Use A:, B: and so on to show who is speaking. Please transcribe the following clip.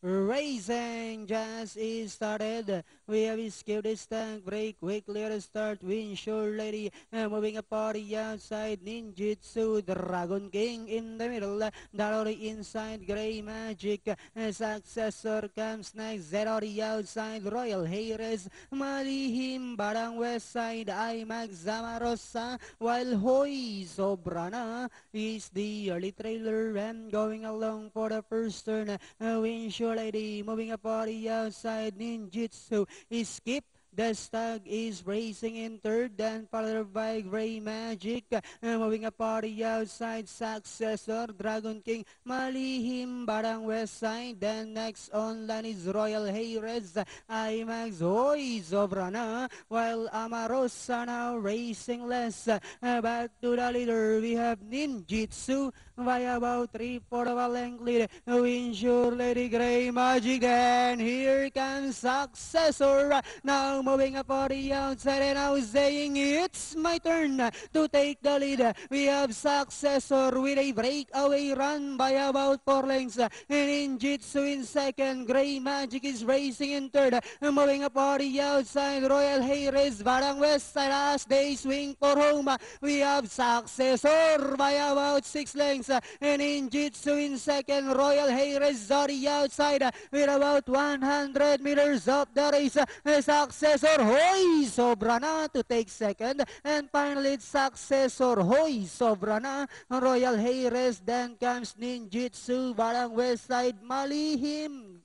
A: Racing just is started. We have skipped this tank break. Quickly at the start. Winsure Lady moving a party outside. Ninjutsu Dragon King in the middle. Dalori inside. Grey Magic. Successor comes next. Zerori outside. Royal Heires. Malihim Barang West side. IMAX Zamarosa. While Hoy Sobrana is the early trailer and going along for the first turn. Winsure Lady moving a party outside. Ninjutsu is skip. The Stag is racing in third, then followed by Grey Magic. Moving a party outside, Successor, Dragon King, Malihim, Barang West Side. Then next on line is Royal Heires, IMAX, Hoy, Sobrana. While Amarosa now racing less. Back to the leader, we have Ninjutsu by about 3/4 of a length lead. Winsure Lady, Grey Magic, and here comes Successor. Now moving up for the outside and now saying it's my turn to take the lead. We have Successor with a breakaway run by about 4 lengths. Ninjutsu in second. Grey Magic is racing in third. Moving up for the outside. Royal Heires, Barang West side as they swing for home. We have Successor by about 6 lengths. Ninjutsu in second. Royal Heires on the outside with about 100 meters of the race. Successor Hoy Sobrana to take second, and finally Successor Hoy Sobrana. Royal Heires, then comes Ninjutsu, Barang West side, Malihim,